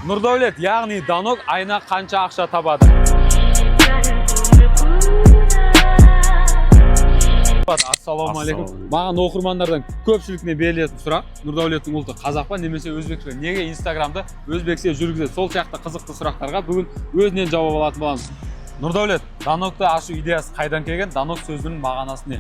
Nurdavlet, ya'ni Danok ayna qancha ақша табады? Assalomu alaykum. Mаған оқырмандардан көпшілікіне берілетін сұрақ. Nurdavlet'ің ұлты қазақ па немесе өзбекше? Неге Instagram'da өзбекше жүргізеді? Сол сияқты қызықты сұрақтарға бүгін өзінен жауап алатын боламыз. Nurdavlet, Danok'ты ашу идеясы қайдан келген? Danok сөзінің мағынасы не?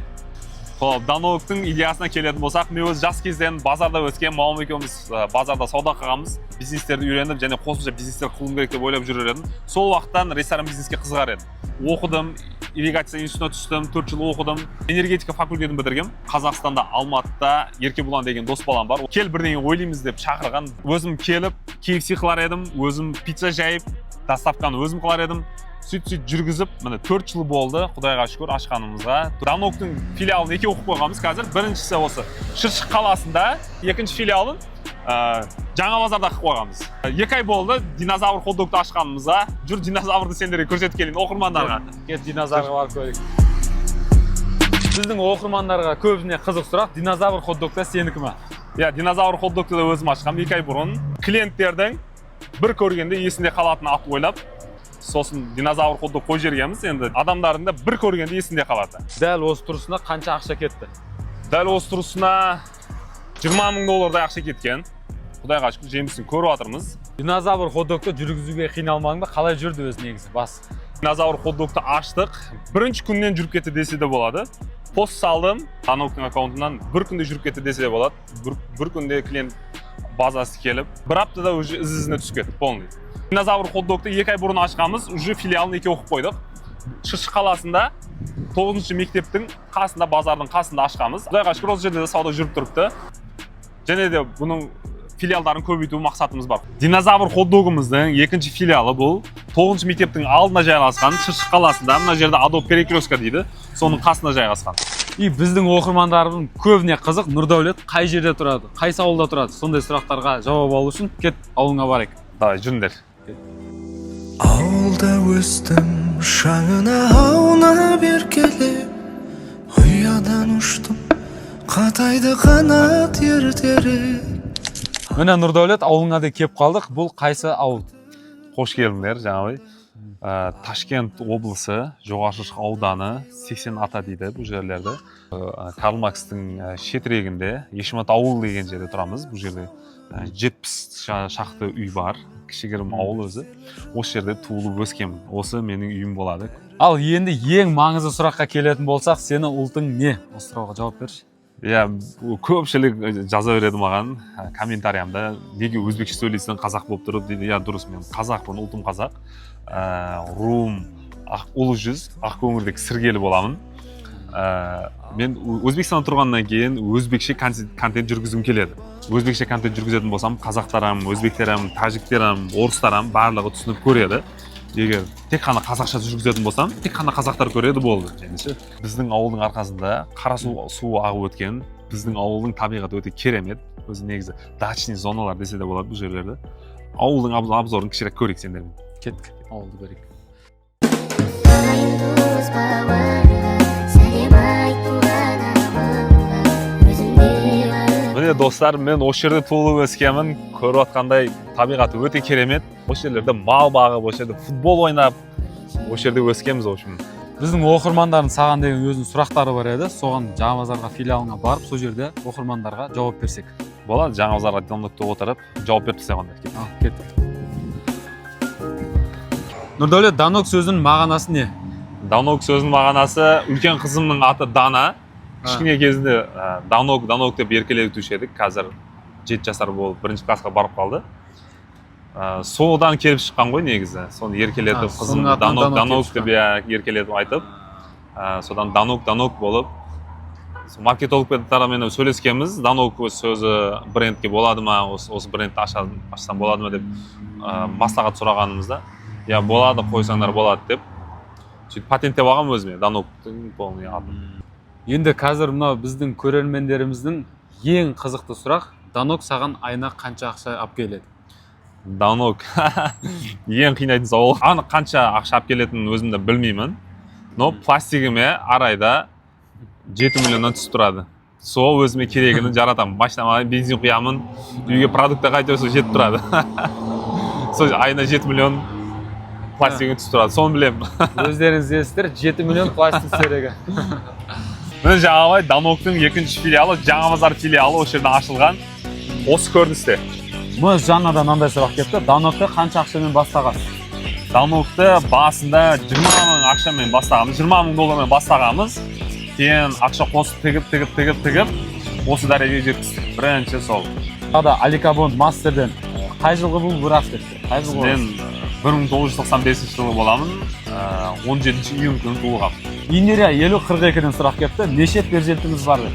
Xo'p, Danok'тың идеясына келетін болсақ, мен өз жас кезден базарда өскен, мамам екеуміз базарда сауда қылғанбыз. Бизнестерді үйреніп, және қосымша бизнестер құруым керек деп ойлап жүрер едім. Сол уақыттан ресторан бизнеске қызығар едім. Оқыдым, ирригация институтына түстім, 4 жыл оқыдым. Энергетика факультетін бітіргем. Қазақстанда Алматыда Еркебұлан деген дос балам бар. Кел бірдеңе ойлаймыз деп шақырған. Өзім келіп, KFC қылар едім, өзім пицца жайып, доставканы өзім қылар едім. Сөйтіп жүргізіп, міне 4 жыл болды, Құдайға шүкір ашқанымызға. Danok'тың филиалын 2 оқып қойғанбыз қазір. Біріншісі осы Шыршық қаласында, екінші филиалын Жаңа базарда қылып қойғанбыз. 2 ай болды динозавр хот-догты ашқанымызға. Жүр динозаврды сендерге көрсетіп келейін оқырмандарға. Кет динозаврға барып көрейік. Біздің оқырмандарға көбіне қызық сұрақ, динозавр хот-догта сенікі ме? Иә, динозавр хот-догты да өзім ашқам 2 ай бұрын. Клиенттердің бір көргенде есінде қалатын ат ойлап, сосын динозавр хот-дог қой жергенбіз. Енді адамдардың да бір көргенде есінде қалады. Дәл осы тұрысына қанша ақша кетті? Дәл осы тұрысына $20,000 ақша кеткен. Құдайға шүкір жемісін көріп жатырмыз. Динозавр хот-догты жүргізуге қиналмадың ба? Қалай жүрді өзі негізі бас? Динозавр хот-догты аштық. Бірінші күннен жүріп кетті десе де болады. Пост салдым Danok'тың аккаунтынан, бір күнде жүріп кетті десе де болады. Бір күнде клиент базасы келіп, бір аптада уже із-ізіне түсіп кетті полный. Динозавр хот-догты 2 ай бұрын ашқанбыз, уже филиалын 2 оқып қойдық. Шыршық қаласында 9-шы мектептің қасында, базардың қасында ашқанбыз. Құдайға шүкір осы жерде де сауда жүріп тұрыпты. Және де бұның филиалдарын көбейту мақсатымыз бар. Динозавр хот-догымыздың 2-ші филиалы бұл 9-шы мектептің алдына жайғасқан, Шыршық қаласында. Мына жерде Адо Перекрестка дейді, соның қасына жайғасқан. И біздің оқырмандарымыздың көбіне қызық, Nurdavlet қай жерде тұрады, қайсы ауылда тұрады? Сондай сұрақтарға жауап алу үшін кет ауылыңа барайық. Давай, жүріңдер. Ауылда өстім, шаңына аунап еркелеп, ұядан ұштым, қатайды қанат ертерек. Міне Nurdavlet ауылыңа да кеп қалдық. Бұл қайсы ауыл? Қош келдіңдер, жаңағы. Ташкент облысы, Жоғары Шыршық ауданы, 80 ата дейді бұл жерлерді. Карл Маркстың шетірегінде, Ешмат ауыл деген жерде тұрамыз. Бұл жерде 70 шақты үй бар, кішігірім ауыл өзі. Осы жерде туылып өскенмін. Осы менің үйім болады. Ал енді ең маңызды сұраққа келетін болсақ, сені ұлтың не? Осы сұраққа жауап берші. Иә, көпшілік жаза береді маған комментариямда, неге өзбекше сөйлейсің, қазақ болып тұрып дейді. Иә, дұрыс, мен қазақпын, ұлтым қазақ. Руым ұлы жүз, Ақкөңілдегі Сіргелі боламын. Мен Өзбекстанда тұрғаннан кейін өзбекше контент жүргізгім келеді. Өзбекше контент жүргізетін болсам, қазақтарым, өзбектерім, тәжіктерім, орыстарым барлығы түсініп көреді. Егер тек қана қазақша жүргізетін болсам, тек қана қазақтар көреді болды. Біздің ауылдың арқасында қара су ағып өткен, біздің ауылдың табиғаты өте керемет. Өзі негізі дачный зоналар десе де болады бұл жерлерді. Ауылдың обзорын кішірек көрейік сендермен. Кеттік, ауылды көрейік. Міне достар, мен осы жерде туылып өскенмін. Көріп жатқандай табиғаты өте керемет. Осы жерлерде мал бағып, осы жерде футбол ойнап, осы жерде өскенбіз үшін. Біздің оқырмандардың саған деген өзінің сұрақтары бар еді. Соған Жаңа базарға филиалыңа барып, сол жерде оқырмандарға жауап берсек. Болады, Жаңа базарға Danok'та отырып жауап беріп тастайық онда. Кеттік. Nurdavlet, Danok сөзінің мағынасы не? Danok сөзінің мағынасы, үлкен қызымның аты Дана. Кішкене кезінде Danok деп еркелетуші едік. Қазір 7 жасар болып, 1-ші классқа барып қалды. Содан келіп шыққан ғой негізі. Соны еркелетіп, қызым Danok деп еркелетіп айтып, содан Danok болып, маркетологпен сөйлескенбіз. Danok сөзі брендке болады ма, осы брендті ашсам болады ма деп маслағат сұрағанымызда, иә болады, қойсаңдар болады деп. Сөйтіп патенттеп алғам өзіме Danok'тың полный атын. Енді қазір мына біздің көрермендеріміздің ең қызықты сұрақ, Danok саған айына қанша ақша алып келеді? Danok ең қинайтын сауал. Анық қанша ақша алып келетінін өзім де білмеймін. Но пластигіме арайда 7 миллионнан түсіп тұрады. Сол өзіме керегінің жаратамын. Машинама бензин құямын, үйге продукты қайтып жетіп тұрады. сол айына 7 миллион пластик түсіп тұрады, соны білемін. Өздеріңіз естер 7 миллион пластик серігі. Міне жаңағыдай Даноктың екінші филиалы, Жаңабазар филиалы осы жерде ашылған. Осы көріністе. Мұз жаңадан мынандай сұрақ келіпті. Данокты қанша ақшамен бастаған? Данокты басында 20 мың ақшамен бастағанбыз, 20 мың доллармен бастағанбыз. Кейін ақша қосып тігіп, осы дәрежеге жеткіздік. Бірінші сол. Ада Аликабонд мастерден қай жылғы бұл бұрақ кетті? Мен 1995 жылы боламын, 17 июнь күні туылғам. Инерия 50-42-ден сұрақ кетті. Неше перзентіңіз бар?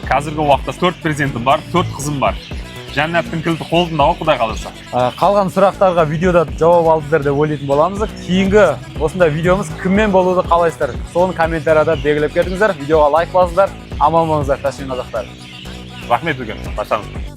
Қазіргі уақытта 4 перзентім бар, 4 қызым бар. Жәннаттың кілті қолымда, Құдай қаласа. Қалған сұрақтарға видеода жауап алдыңдар деп ойлайтын боламыз. Кейінгі осындай видеомыз кіммен болуды қалайсыздар? Соны комментарияда белгілеп кетіңіздер. Видеоға лайк басыңыздар. Аман болыңыздар, тәшейін қазақтар. Рахмет үлкен, баштаңыз.